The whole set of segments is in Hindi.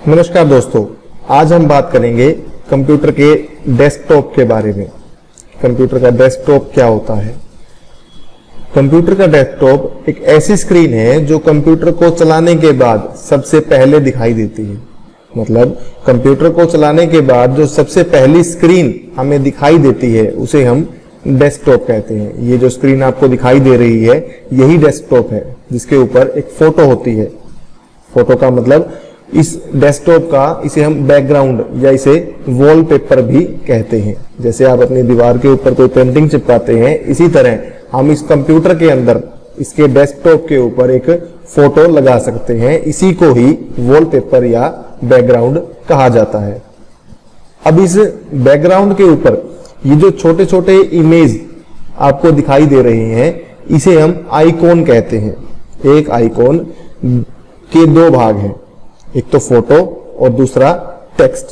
नमस्कार दोस्तों, आज हम बात करेंगे कंप्यूटर के डेस्कटॉप के बारे में। कंप्यूटर का डेस्कटॉप क्या होता है? कंप्यूटर का डेस्कटॉप एक ऐसी स्क्रीन है जो कंप्यूटर को चलाने के बाद सबसे पहले दिखाई देती है। मतलब कंप्यूटर को चलाने के बाद जो सबसे पहली स्क्रीन हमें दिखाई देती है उसे हम डेस्कटॉप कहते हैं। ये जो स्क्रीन आपको दिखाई दे रही है यही डेस्कटॉप है, जिसके ऊपर एक फोटो होती है। फोटो का मतलब इस डेस्कटॉप का इसे हम बैकग्राउंड या इसे वॉलपेपर भी कहते हैं। जैसे आप अपनी दीवार के ऊपर कोई पेंटिंग चिपकाते हैं, इसी तरह हम इस कंप्यूटर के अंदर इसके डेस्कटॉप के ऊपर एक फोटो लगा सकते हैं। इसी को ही वॉलपेपर या बैकग्राउंड कहा जाता है। अब इस बैकग्राउंड के ऊपर ये जो छोटे छोटे इमेज आपको दिखाई दे रहे हैं इसे हम आइकॉन कहते हैं। एक आइकॉन के दो भाग हैं, एक तो फोटो और दूसरा टेक्स्ट।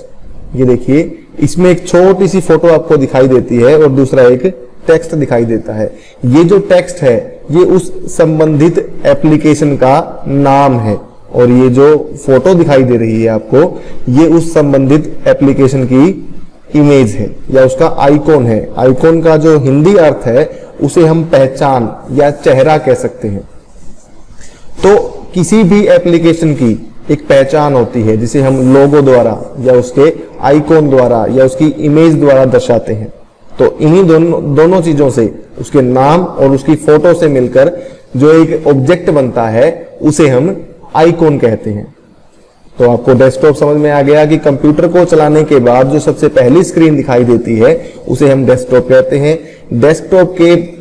ये देखिए, इसमें एक छोटी सी फोटो आपको दिखाई देती है और दूसरा एक टेक्स्ट दिखाई देता है। ये जो टेक्स्ट है ये उस संबंधित एप्लीकेशन का नाम है और ये जो फोटो दिखाई दे रही है आपको ये उस संबंधित एप्लीकेशन की इमेज है या उसका आइकॉन है। आइकॉन का जो हिंदी अर्थ है उसे हम पहचान या चेहरा कह सकते हैं। तो किसी भी एप्लीकेशन की एक पहचान होती है जिसे हम लोगो द्वारा या उसके आइकॉन द्वारा या उसकी इमेज द्वारा दर्शाते हैं। तो इन्हीं दोनों चीजों से, उसके नाम और उसकी फोटो से मिलकर जो एक ऑब्जेक्ट बनता है उसे हम आइकॉन कहते हैं। तो आपको डेस्कटॉप समझ में आ गया कि कंप्यूटर को चलाने के बाद जो सबसे पहली स्क्रीन दिखाई देती है उसे हम डेस्कटॉप कहते हैं। डेस्कटॉप के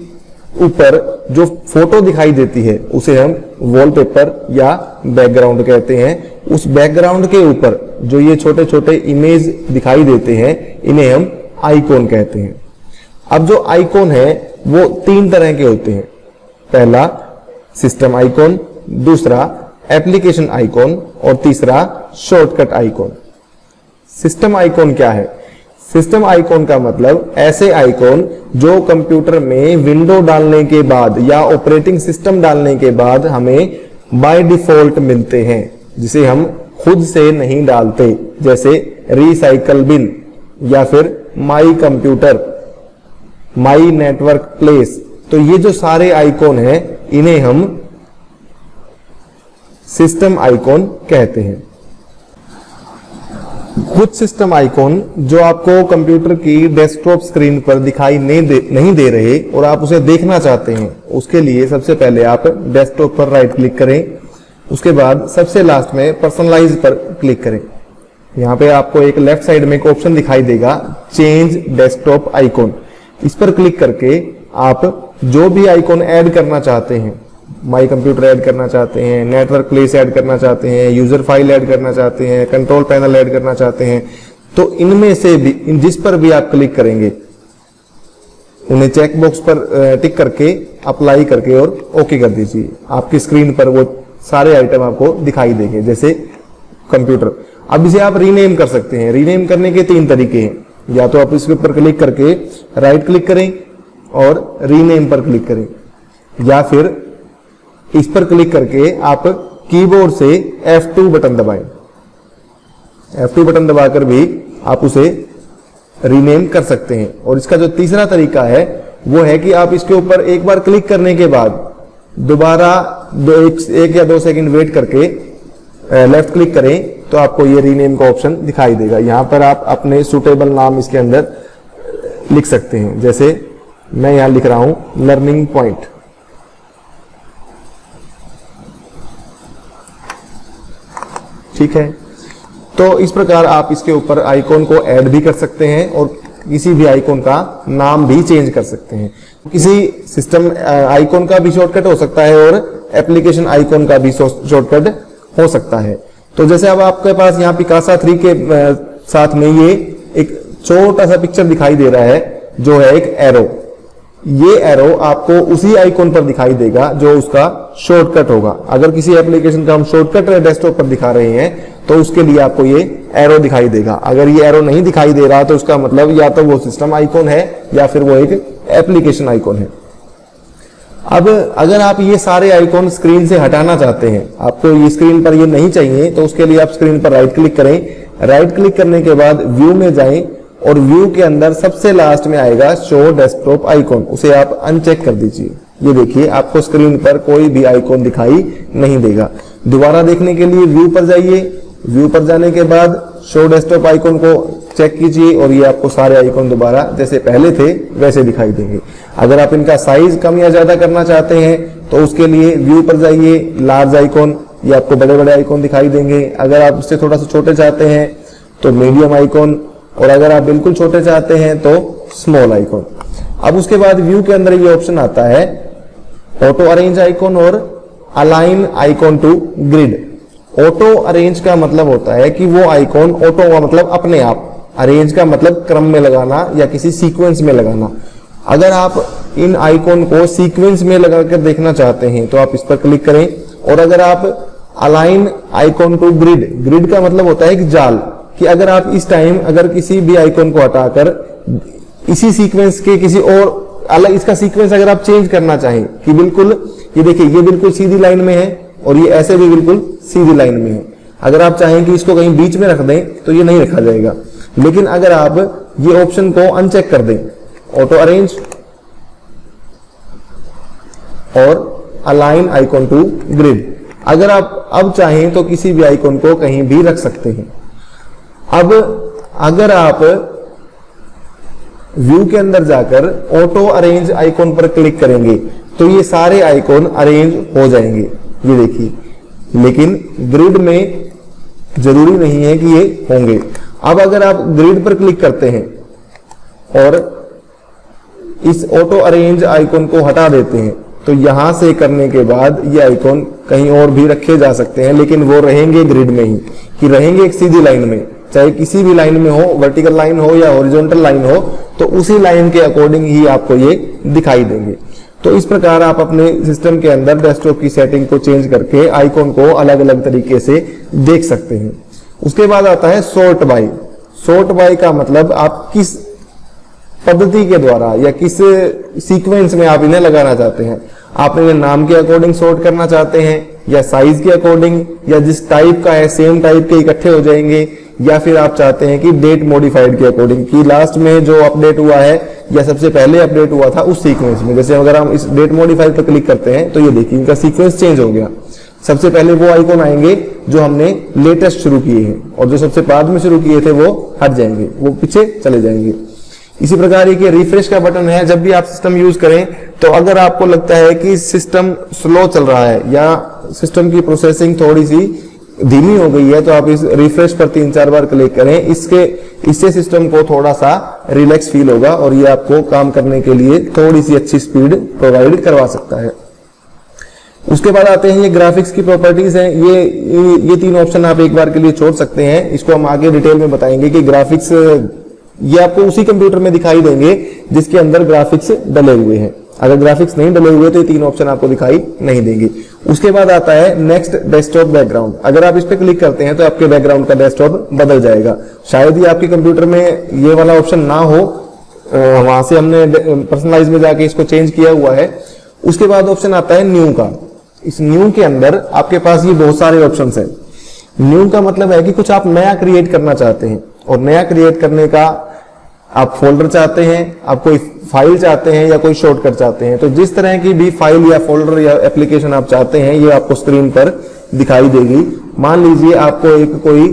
ऊपर जो फोटो दिखाई देती है उसे हम वॉलपेपर या बैकग्राउंड कहते हैं। उस बैकग्राउंड के ऊपर जो ये छोटे छोटे इमेज दिखाई देते हैं इन्हें हम आइकॉन कहते हैं। अब जो आइकॉन है वो तीन तरह के होते हैं। पहला सिस्टम आइकॉन, दूसरा एप्लीकेशन आइकॉन और तीसरा शॉर्टकट आइकॉन। सिस्टम आइकॉन क्या है? सिस्टम आइकॉन का मतलब ऐसे आइकॉन जो कंप्यूटर में विंडो डालने के बाद या ऑपरेटिंग सिस्टम डालने के बाद हमें बाय डिफॉल्ट मिलते हैं, जिसे हम खुद से नहीं डालते। जैसे रिसाइकल बिन या फिर my computer, my network place. तो ये जो सारे आइकॉन हैं इन्हें हम सिस्टम आइकॉन कहते हैं। कुछ सिस्टम आइकॉन जो आपको कंप्यूटर की डेस्कटॉप स्क्रीन पर दिखाई नहीं दे रहे और आप उसे देखना चाहते हैं, उसके लिए सबसे पहले आप डेस्कटॉप पर राइट क्लिक करें। उसके बाद सबसे लास्ट में पर्सनलाइज पर क्लिक करें। यहाँ पे आपको एक लेफ्ट साइड में एक ऑप्शन दिखाई देगा, चेंज डेस्कटॉप आइकॉन। इस पर क्लिक करके आप जो भी आइकॉन ऐड करना चाहते हैं, माई कंप्यूटर ऐड करना चाहते हैं, नेटवर्क प्लेस ऐड करना चाहते हैं, यूजर फाइल ऐड करना चाहते हैं, कंट्रोल पैनल ऐड करना चाहते हैं, तो इनमें से भी जिस पर भी आप क्लिक करेंगे उन्हें चेक बॉक्स पर टिक करके अप्लाई करके और ओके कर दीजिए। आपकी स्क्रीन पर वो सारे आइटम आपको दिखाई देंगे। जैसे कंप्यूटर, अब इसे आप रीनेम कर सकते हैं। रीनेम करने के तीन तरीके हैं। या तो आप इसके ऊपर क्लिक करके राइट क्लिक करें और रीनेम पर क्लिक करें, या फिर इस पर क्लिक करके आप कीबोर्ड से F2 बटन दबाएं। F2 बटन दबाकर भी आप उसे रीनेम कर सकते हैं। और इसका जो तीसरा तरीका है वो है कि आप इसके ऊपर एक बार क्लिक करने के बाद दोबारा एक या दो सेकंड वेट करके लेफ्ट क्लिक करें तो आपको ये रीनेम का ऑप्शन दिखाई देगा। यहां पर आप अपने सुटेबल नाम इसके अंदर लिख सकते हैं। जैसे मैं यहां लिख रहा हूं लर्निंग पॉइंट। ठीक है, तो इस प्रकार आप इसके ऊपर आइकॉन को ऐड भी कर सकते हैं और किसी भी आइकॉन का नाम भी चेंज कर सकते हैं। किसी सिस्टम आइकॉन का भी शॉर्टकट हो सकता है और एप्लीकेशन आइकॉन का भी शॉर्टकट हो सकता है। तो जैसे अब आपके पास यहाँ पिकासा 3 के साथ में ये एक छोटा सा पिक्चर दिखाई दे रहा है जो है एक एरो। ये एरो आपको उसी आइकॉन पर दिखाई देगा जो उसका शॉर्टकट होगा। अगर किसी एप्लीकेशन का हम शॉर्टकट डेस्कटॉप पर दिखा रहे हैं तो उसके लिए आपको ये एरो दिखाई देगा। अगर ये एरो नहीं दिखाई दे रहा तो उसका मतलब या तो वो सिस्टम आइकॉन है या फिर वो एक एप्लीकेशन आइकॉन है। अब अगर आप ये सारे आइकॉन स्क्रीन से हटाना चाहते हैं, आपको ये स्क्रीन पर ये नहीं चाहिए, तो उसके लिए आप स्क्रीन पर राइट क्लिक करें। राइट क्लिक करने के बाद व्यू में जाएं और व्यू के अंदर सबसे लास्ट में आएगा शो डेस्कटॉप आइकॉन, उसे आप अनचेक कर दीजिए। ये देखिए आपको स्क्रीन पर कोई भी आइकॉन दिखाई नहीं देगा। दोबारा देखने के लिए व्यू पर जाइए, व्यू पर जाने के बाद शो डेस्कटॉप आइकॉन को चेक कीजिए और ये आपको सारे आइकॉन दोबारा जैसे पहले थे वैसे दिखाई देंगे। अगर आप इनका साइज कम या ज्यादा करना चाहते हैं तो उसके लिए व्यू पर जाइए, लार्ज आइकॉन, ये आपको बड़े बड़े आइकॉन दिखाई देंगे। अगर आप इससे थोड़ा सा छोटे चाहते हैं तो मीडियम आइकॉन, और अगर आप बिल्कुल छोटे चाहते हैं तो स्मॉल आइकॉन। अब उसके बाद व्यू के अंदर ये ऑप्शन आता है ऑटो अरेंज आइकॉन और align icon to grid. Auto arrange का मतलब होता है कि वो आइकॉन, ऑटो का मतलब अपने आप, अरेंज का मतलब क्रम में लगाना या किसी सीक्वेंस में लगाना। अगर आप इन आइकॉन को सीक्वेंस में लगाकर देखना चाहते हैं तो आप इस पर क्लिक करें। और अगर आप align icon to grid, grid का मतलब होता है कि जाल, कि अगर आप इस टाइम अगर किसी भी आइकॉन को हटाकर इसी सीक्वेंस के किसी और अलग, इसका सीक्वेंस अगर आप चेंज करना चाहें कि बिल्कुल ये देखिए ये बिल्कुल सीधी लाइन में है और ये ऐसे भी बिल्कुल सीधी लाइन में है, अगर आप चाहें कि इसको कहीं बीच में रख दें तो ये नहीं रखा जाएगा। लेकिन अगर आप ये ऑप्शन को अनचेक कर दें, ऑटो अरेंज और अलाइन आइकॉन टू ग्रिड, अगर आप अब चाहें तो किसी भी आइकॉन को कहीं भी रख सकते हैं। अब अगर आप व्यू के अंदर जाकर ऑटो अरेंज आइकॉन पर क्लिक करेंगे तो ये सारे आइकॉन अरेंज हो जाएंगे, ये देखिए। लेकिन ग्रिड में जरूरी नहीं है कि ये होंगे। अब अगर आप ग्रिड पर क्लिक करते हैं और इस ऑटो अरेंज आइकॉन को हटा देते हैं तो यहां से करने के बाद ये आइकॉन कहीं और भी रखे जा सकते हैं, लेकिन वो रहेंगे ग्रिड में ही, कि रहेंगे एक सीधी लाइन में, चाहे किसी भी लाइन में हो, वर्टिकल लाइन हो या हॉरिजॉन्टल लाइन हो, तो उसी लाइन के अकॉर्डिंग ही आपको ये दिखाई देंगे। तो इस प्रकार आप अपने सिस्टम के अंदर डेस्कटॉप की सेटिंग को चेंज करके आइकॉन को अलग अलग तरीके से देख सकते हैं। उसके बाद आता है सॉर्ट बाय। सॉर्ट बाय का मतलब आप किस पद्धति के द्वारा या किस सीक्वेंस में आप इन्हें लगाना चाहते हैं। आप इन्हें नाम के अकॉर्डिंग सॉर्ट करना चाहते हैं या साइज के अकॉर्डिंग, या जिस टाइप का है सेम टाइप के इकट्ठे हो जाएंगे, या फिर आप चाहते हैं कि डेट मॉडिफाइड के अकॉर्डिंग, कि लास्ट में जो अपडेट हुआ है या सबसे पहले अपडेट हुआ था उस सीक्वेंस में। जैसे अगर हम इस डेट मॉडिफाइड पर क्लिक करते हैं तो ये देखिए इनका सीक्वेंस चेंज हो गया। सबसे पहले वो आइकॉन आएंगे जो हमने लेटेस्ट शुरू किए हैं, और जो सबसे बाद में शुरू किए थे वो हट जाएंगे, वो पीछे चले जाएंगे। इसी प्रकार ये रिफ्रेश का बटन है। जब भी आप सिस्टम यूज करें तो अगर आपको लगता है कि सिस्टम स्लो चल रहा है या सिस्टम की प्रोसेसिंग थोड़ी सी धीमी हो गई है तो आप इस रिफ्रेश पर 3-4 बार क्लिक करें। इससे सिस्टम को थोड़ा सा रिलैक्स फील होगा और ये आपको काम करने के लिए थोड़ी सी अच्छी स्पीड प्रोवाइड करवा सकता है। उसके बाद आते हैं ये ग्राफिक्स की प्रॉपर्टीज हैं। ये 3 ऑप्शन आप एक बार के लिए छोड़ सकते हैं, इसको हम आगे डिटेल में बताएंगे कि ग्राफिक्स ये आपको उसी कंप्यूटर में दिखाई देंगे जिसके अंदर ग्राफिक्स डले हुए हैं। अगर ग्राफिक्स नहीं डले हुए तो ये 3 ऑप्शन आपको दिखाई नहीं देंगे। उसके बाद आता है नेक्स्ट डेस्कटॉप बैकग्राउंड। अगर आप इस पर क्लिक करते हैं तो आपके बैकग्राउंड का डेस्कटॉप बदल जाएगा। शायद ही आपके कंप्यूटर में ये वाला ऑप्शन ना हो, वहां से हमने पर्सनलाइज में जाके इसको चेंज किया हुआ है। उसके बाद ऑप्शन आता है न्यू का। इस न्यू के अंदर आपके पास ये बहुत सारे ऑप्शन है। न्यू का मतलब है कि कुछ आप नया क्रिएट करना चाहते हैं, और नया क्रिएट करने का आप फोल्डर चाहते हैं, आप कोई फाइल चाहते हैं या कोई शॉर्टकट चाहते हैं, तो जिस तरह की भी फाइल या फोल्डर या एप्लीकेशन आप चाहते हैं ये आपको स्क्रीन पर दिखाई देगी। मान लीजिए आपको एक कोई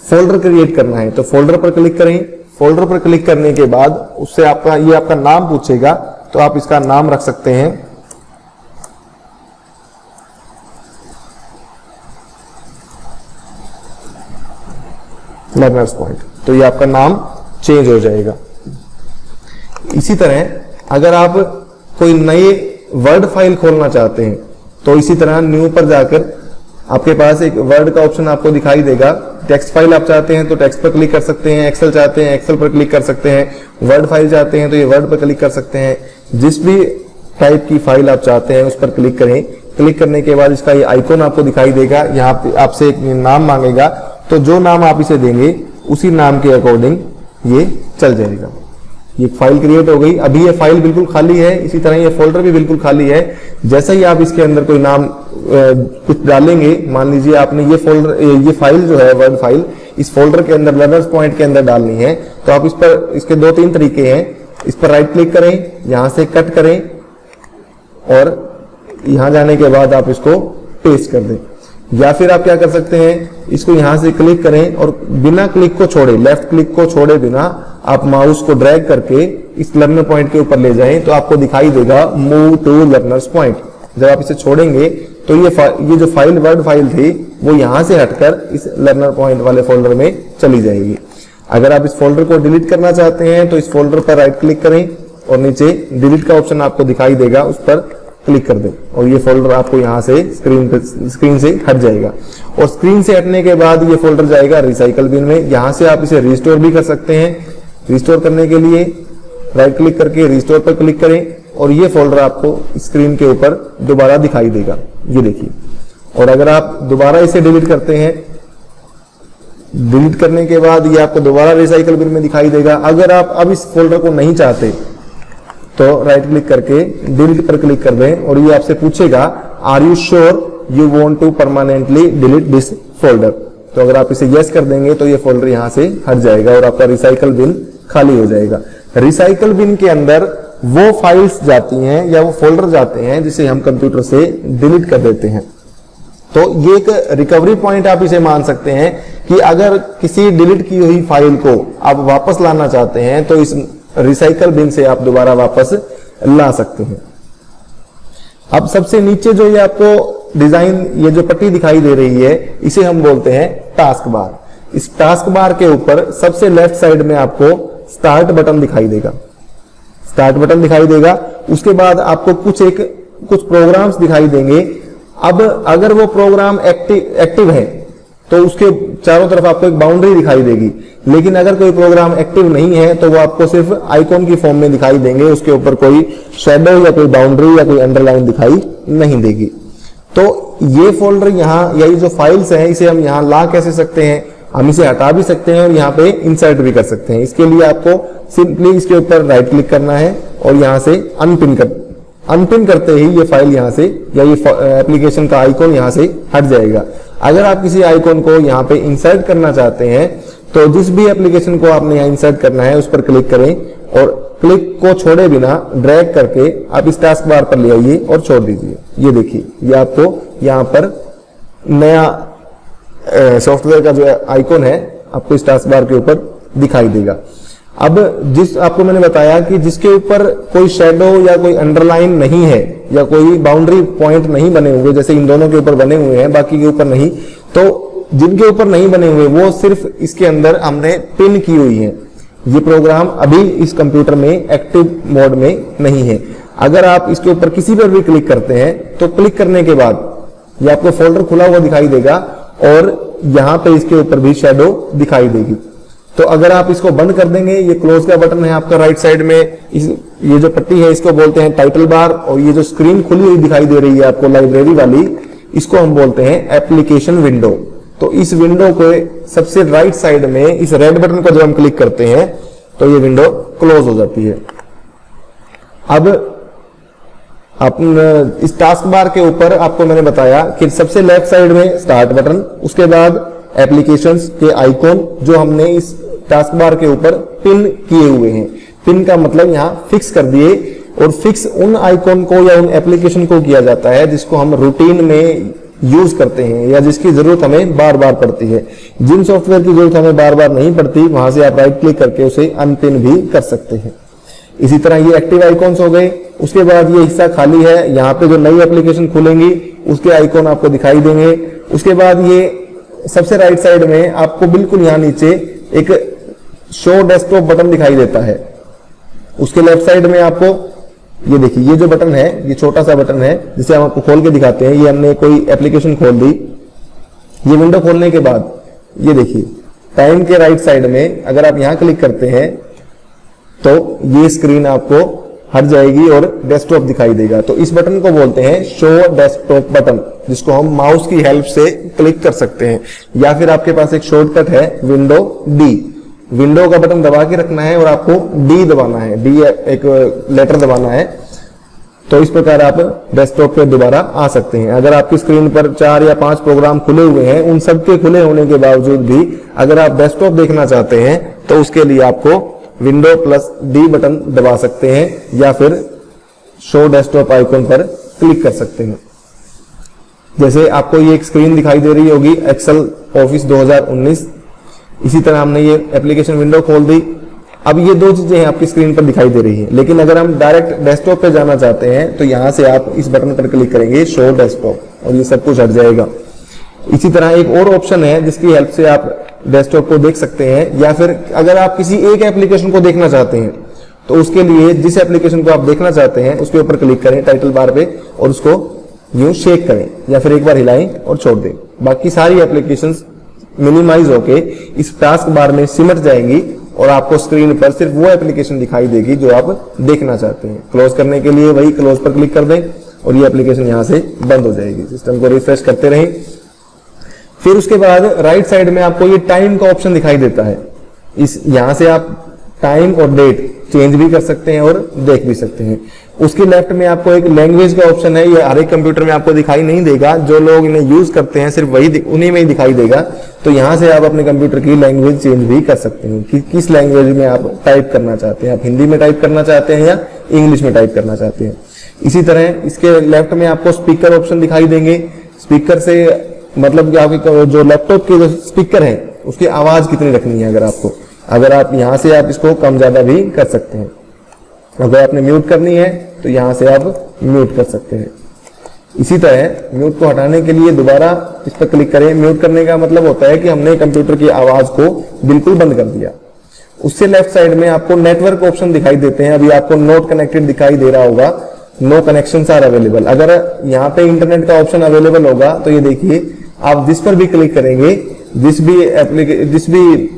फोल्डर क्रिएट करना है तो फोल्डर पर क्लिक करें। फोल्डर पर क्लिक करने के बाद उससे आपका नाम पूछेगा, तो आप इसका नाम रख सकते हैं लर्नर्स पॉइंट, तो ये आपका नाम चेंज हो जाएगा। इसी तरह अगर आप कोई नए वर्ड फाइल खोलना चाहते हैं तो इसी तरह न्यू पर जाकर आपके पास एक वर्ड का ऑप्शन आपको दिखाई देगा। टेक्स्ट फाइल आप चाहते हैं तो टेक्स्ट पर क्लिक कर सकते हैं, एक्सेल चाहते हैं एक्सेल पर क्लिक कर सकते हैं, वर्ड फाइल चाहते हैं तो ये वर्ड पर क्लिक कर सकते हैं। जिस भी टाइप की फाइल आप चाहते हैं उस पर क्लिक करें। क्लिक करने के बाद इसका ये आइकॉन आपको दिखाई देगा। यहाँ पे आपसे एक नाम मांगेगा, तो जो नाम आप इसे देंगे उसी नाम के अकॉर्डिंग ये चल जाएगा। ये फाइल क्रिएट हो गई। अभी ये फाइल बिल्कुल खाली है, इसी तरह ये फोल्डर भी बिल्कुल खाली है। जैसे ही आप इसके अंदर कोई नाम कुछ डालेंगे, मान लीजिए आपने ये फोल्डर, ये फाइल जो है वर्ड फाइल, इस फोल्डर के अंदर लर्नर्स पॉइंट के अंदर डालनी है, तो आप इस पर, इसके 2-3 तरीके हैं। इस पर राइट क्लिक करें, यहां से कट करें और यहां जाने के बाद आप इसको पेस्ट कर दें। या फिर आप क्या कर सकते हैं, इसको यहां से क्लिक करें और बिना क्लिक को छोड़े, लेफ्ट क्लिक को छोड़े बिना आप माउस को ड्रैग करके इस लर्नर पॉइंट के ऊपर ले जाएं, तो आपको दिखाई देगा मूव टू लर्नर्स पॉइंट। जब आप इसे छोड़ेंगे तो ये जो फाइल वर्ड फाइल थी वो यहां से हटकर इस लर्नर पॉइंट वाले फोल्डर में चली जाएगी। अगर आप इस फोल्डर को डिलीट करना चाहते हैं तो इस फोल्डर पर राइट क्लिक करें और नीचे डिलीट का ऑप्शन आपको दिखाई देगा, उस पर क्लिक कर दें और ये फोल्डर आपको यहां से स्क्रीन से हट जाएगा। और स्क्रीन से हटने के बाद ये फोल्डर जाएगा रिसाइकल बिन में। यहां से आप इसे रिस्टोर भी कर सकते हैं। रिस्टोर करने के लिए राइट क्लिक करके रिस्टोर पर क्लिक करें और ये फोल्डर आपको स्क्रीन के ऊपर दोबारा दिखाई देगा, ये देखिए। और अगर आप दोबारा इसे डिलीट करते हैं, डिलीट करने के बाद ये आपको दोबारा रिसाइकल बिन में दिखाई देगा। अगर आप अब इस फोल्डर को नहीं चाहते तो राइट क्लिक करके डिलीट पर क्लिक कर दें और ये आपसे पूछेगा are you sure you want to permanently delete this folder. तो अगर आप इसे यस कर देंगे तो ये फोल्डर यहां से हट जाएगा और आपका रिसाइकल बिन खाली हो जाएगा। रिसाइकल बिन के अंदर वो फाइल्स जाती हैं या वो फोल्डर जाते हैं जिसे हम कंप्यूटर से डिलीट कर देते हैं। तो ये एक रिकवरी पॉइंट आप इसे मान सकते हैं कि अगर किसी डिलीट की हुई फाइल को आप वापस लाना चाहते हैं तो इस रिसाइकल बिन से आप दोबारा वापस ला सकते हैं। अब सबसे नीचे जो ये आपको डिजाइन, ये जो पट्टी दिखाई दे रही है, इसे हम बोलते हैं टास्क बार। इस टास्क बार के ऊपर सबसे लेफ्ट साइड में आपको स्टार्ट बटन दिखाई देगा, स्टार्ट बटन दिखाई देगा। उसके बाद आपको कुछ प्रोग्राम्स दिखाई देंगे। अब अगर वो प्रोग्राम एक्टिव है तो उसके चारों तरफ आपको एक बाउंड्री दिखाई देगी, लेकिन अगर कोई प्रोग्राम एक्टिव नहीं है तो वो आपको सिर्फ आइकॉन की फॉर्म में दिखाई देंगे, उसके ऊपर कोई शेडो या कोई बाउंड्री या कोई अंडरलाइन दिखाई नहीं देगी। तो ये फोल्डर यहाँ, यही जो फाइल्स हैं, इसे हम यहाँ ला कैसे सकते हैं, हम इसे हटा भी सकते हैं और यहाँ पे इंसर्ट भी कर सकते हैं। इसके लिए आपको सिंपली इसके ऊपर राइट क्लिक करना है और यहाँ से अनपिन करते ही ये फाइल यहाँ से या ये एप्लीकेशन का आइकॉन यहाँ से हट जाएगा। अगर आप किसी आइकॉन को यहाँ पे इंसर्ट करना चाहते हैं तो जिस भी एप्लीकेशन को आपने यहाँ इंसर्ट करना है उस पर क्लिक करें और क्लिक को छोड़े बिना ड्रैग करके आप इस टास्क बार पर ले आइए और छोड़ दीजिए। ये देखिए, ये आपको यहाँ पर नया सॉफ्टवेयर का जो आइकॉन है आपको इस टास्क बार के ऊपर दिखाई देगा। अब आपको मैंने बताया कि जिसके ऊपर कोई शेडो या कोई अंडरलाइन नहीं है या कोई बाउंड्री पॉइंट नहीं बने हुए, जैसे इन दोनों के ऊपर बने हुए हैं, बाकी के ऊपर नहीं, तो जिनके ऊपर नहीं बने हुए वो सिर्फ इसके अंदर हमने पिन की हुई है। ये प्रोग्राम अभी इस कंप्यूटर में एक्टिव मोड में नहीं है। अगर आप इसके ऊपर किसी पर भी क्लिक करते हैं तो क्लिक करने के बाद ये आपको फोल्डर खुला हुआ दिखाई देगा और यहाँ पे इसके ऊपर भी शेडो दिखाई देगी। तो अगर आप इसको बंद कर देंगे, ये क्लोज का बटन है आपका राइट साइड में, ये जो पट्टी है इसको बोलते हैं टाइटल बार, और ये जो स्क्रीन खुली हुई दिखाई दे रही है आपको लाइब्रेरी वाली, इसको हम बोलते हैं एप्लीकेशन विंडो। तो इस विंडो को सबसे राइट साइड में इस रेड बटन को जब हम क्लिक करते हैं तो ये विंडो क्लोज हो जाती है। अब इस टास्क बार के ऊपर आपको मैंने बताया कि सबसे लेफ्ट साइड में स्टार्ट बटन, उसके बाद एप्लीकेशंस के आइकॉन जो हमने इस टास्क बार के ऊपर पिन किए हुए हैं। पिन का मतलब यहाँ फिक्स कर दिए, और फिक्स उन आइकॉन को या उन एप्लीकेशन को किया जाता है जिसको हम रूटीन में यूज करते हैं या जिसकी जरूरत हमें बार बार पड़ती है। जिन सॉफ्टवेयर की जरूरत हमें बार बार नहीं पड़ती वहां से आप राइट क्लिक करके उसे अनपिन भी कर सकते हैं। इसी तरह ये एक्टिव आइकॉन्स हो गए। उसके बाद ये हिस्सा खाली है, यहाँ पे जो नई एप्लीकेशन खुलेंगी उसके आइकॉन आपको दिखाई देंगे। उसके बाद ये सबसे राइट साइड में आपको बिल्कुल यहाँ नीचे एक शो डेस्कटॉप बटन दिखाई देता है। उसके लेफ्ट साइड में आपको ये देखिए, ये जो बटन है, ये छोटा सा बटन है जिसे हम आपको खोल के दिखाते हैं। ये हमने कोई एप्लीकेशन खोल दी, ये विंडो खोलने के बाद ये देखिए टाइम के राइट साइड में अगर आप यहां क्लिक करते हैं तो ये स्क्रीन आपको हट जाएगी और डेस्कटॉप दिखाई देगा। तो इस बटन को बोलते हैं शो डेस्कटॉप बटन, जिसको हम माउस की हेल्प से क्लिक कर सकते हैं, या फिर आपके पास एक शॉर्टकट है विंडो डी। विंडो का बटन दबा के रखना है और आपको डी दबाना है, डी एक लेटर दबाना है। तो इस प्रकार आप डेस्कटॉप पे दोबारा आ सकते हैं। अगर आपकी स्क्रीन पर 4 या 5 प्रोग्राम खुले हुए हैं, उन सब के खुले होने के बावजूद भी अगर आप डेस्कटॉप देखना चाहते हैं तो उसके लिए आपको विंडो प्लस डी बटन दबा सकते हैं या फिर शो डेस्कटॉप आइकन पर क्लिक कर सकते हैं। जैसे आपको ये एक स्क्रीन दिखाई दे रही होगी एक्सेल ऑफिस 2019। इसी तरह हमने ये एप्लीकेशन विंडो खोल दी। अब ये दो चीजें हैं आपकी स्क्रीन पर दिखाई दे रही है, लेकिन अगर हम डायरेक्ट डेस्कटॉप पे जाना चाहते हैं तो यहां से आप इस बटन पर क्लिक करेंगे शो डेस्कटॉप और ये सब कुछ हट जाएगा। इसी तरह एक और ऑप्शन है जिसकी हेल्प से आप डेस्कटॉप को देख सकते हैं, या फिर अगर आप किसी एक एप्लीकेशन को देखना चाहते हैं तो उसके लिए जिस एप्लीकेशन को आप देखना चाहते हैं उसके ऊपर क्लिक करें टाइटल बार पे और उसको यूं शेक करें या फिर एक बार हिलाएं और छोड़ दें। बाकी सारी एप्लीकेशंस मिनिमाइज होके इस टास्क बार में सिमट जाएंगी और आपको स्क्रीन पर सिर्फ वो एप्लीकेशन दिखाई देगी जो आप देखना चाहते हैं। क्लोज करने के लिए वही क्लोज पर क्लिक कर दें और ये एप्लीकेशन यहां से बंद हो जाएगी। सिस्टम को रिफ्रेश करते रहें। फिर उसके बाद राइट साइड में आपको ये टाइम का ऑप्शन दिखाई देता है। यहां से आप टाइम और डेट चेंज भी कर सकते हैं और देख भी सकते हैं। उसके लेफ्ट में आपको एक लैंग्वेज का ऑप्शन है। ये हर एक कंप्यूटर में आपको दिखाई नहीं देगा, जो लोग इन्हें यूज करते हैं सिर्फ वही उन्हीं में ही दिखाई देगा। तो यहां से आप अपने कंप्यूटर की लैंग्वेज चेंज भी कर सकते हैं कि किस लैंग्वेज में आप टाइप करना चाहते हैं। आप हिंदी में टाइप करना चाहते हैं या इंग्लिश में टाइप करना चाहते हैं। इसी तरह इसके लेफ्ट में आपको स्पीकर ऑप्शन दिखाई देंगे। स्पीकर से मतलब कि आपके जो लैपटॉप के जो स्पीकर है उसकी आवाज कितनी रखनी है अगर आप यहां से आप इसको कम ज्यादा भी कर सकते हैं। अगर आपने म्यूट करनी है तो यहां से आप म्यूट कर सकते हैं। इसी तरह म्यूट को हटाने के लिए दोबारा इस पर क्लिक करें। म्यूट करने का मतलब होता है कि हमने कंप्यूटर की आवाज को बिल्कुल बंद कर दिया। उससे लेफ्ट साइड में आपको नेटवर्क ऑप्शन दिखाई देते हैं। अभी आपको नॉट कनेक्टेड दिखाई दे रहा होगा, नो कनेक्शंस आर अवेलेबल। अगर यहाँ पे इंटरनेट का ऑप्शन अवेलेबल होगा तो ये देखिए आप जिस पर भी क्लिक करेंगे, जिस भी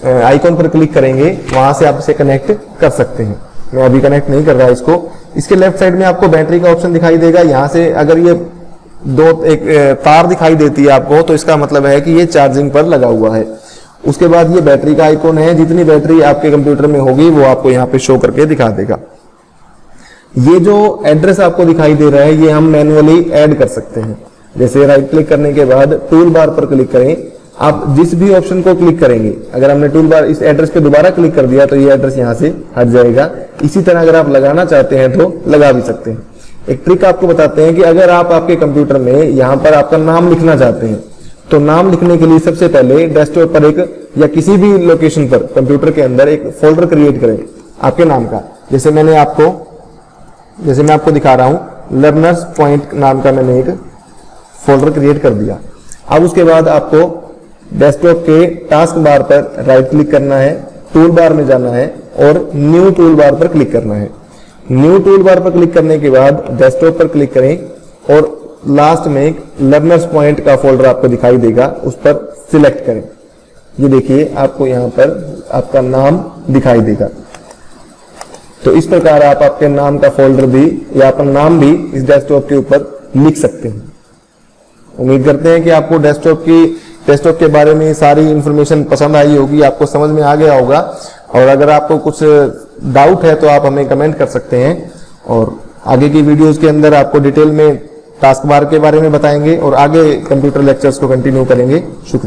आइकॉन पर क्लिक करेंगे वहां से आप इसे कनेक्ट कर सकते हैं। मैं अभी कनेक्ट नहीं कर रहा इसको। इसके लेफ्ट साइड में आपको बैटरी का ऑप्शन दिखाई देगा। यहां से अगर ये एक तार दिखाई देती है आपको तो इसका मतलब है कि ये चार्जिंग पर लगा हुआ है। उसके बाद ये बैटरी का आइकॉन है। जितनी बैटरी आपके कंप्यूटर में होगी वो आपको यहाँ पे शो करके दिखा देगा। ये जो एड्रेस आपको दिखाई दे रहा है ये हम मैन्युअली ऐड कर सकते हैं। जैसे राइट क्लिक करने के बाद टूल बार पर क्लिक करें। आप जिस भी ऑप्शन को क्लिक करेंगे, अगर हमने टूल बार इस एड्रेस पे दोबारा क्लिक कर दिया तो ये एड्रेस यहां से हट जाएगा। इसी तरह अगर आप लगाना चाहते हैं तो लगा भी सकते हैं। एक ट्रिक आपको बताते हैं कि अगर आप आपके कंप्यूटर में यहां पर आपका नाम लिखना चाहते हैं तो नाम लिखने के लिए सबसे पहले डेस्कटॉप पर एक या किसी भी लोकेशन पर कंप्यूटर के अंदर एक फोल्डर क्रिएट करें आपके नाम का। जैसे मैं आपको दिखा रहा हूं, लर्नर्स पॉइंट नाम का मैंने एक फोल्डर क्रिएट कर दिया। अब उसके बाद आपको डेस्कटॉप के टास्क बार पर राइट क्लिक करना है, टूल बार में जाना है और न्यू टूल बार पर क्लिक करना है। न्यू टूल बार पर क्लिक करने के बाद डेस्कटॉप पर क्लिक करें और लास्ट में एक लर्नर्स पॉइंट का फोल्डर आपको दिखाई देगा, उस पर सिलेक्ट करें। ये देखिए आपको यहाँ पर आपका नाम दिखाई देगा। तो इस प्रकार आप आपके नाम का फोल्डर भी या अपना नाम भी इस डेस्कटॉप के ऊपर लिख सकते हैं। उम्मीद करते हैं कि आपको डेस्कटॉप के बारे में सारी इंफॉर्मेशन पसंद आई होगी, आपको समझ में आ गया होगा। और अगर आपको कुछ डाउट है तो आप हमें कमेंट कर सकते हैं और आगे की वीडियोस के अंदर आपको डिटेल में टास्क बार के बारे में बताएंगे और आगे कंप्यूटर लेक्चर्स को कंटिन्यू करेंगे। शुक्रिया।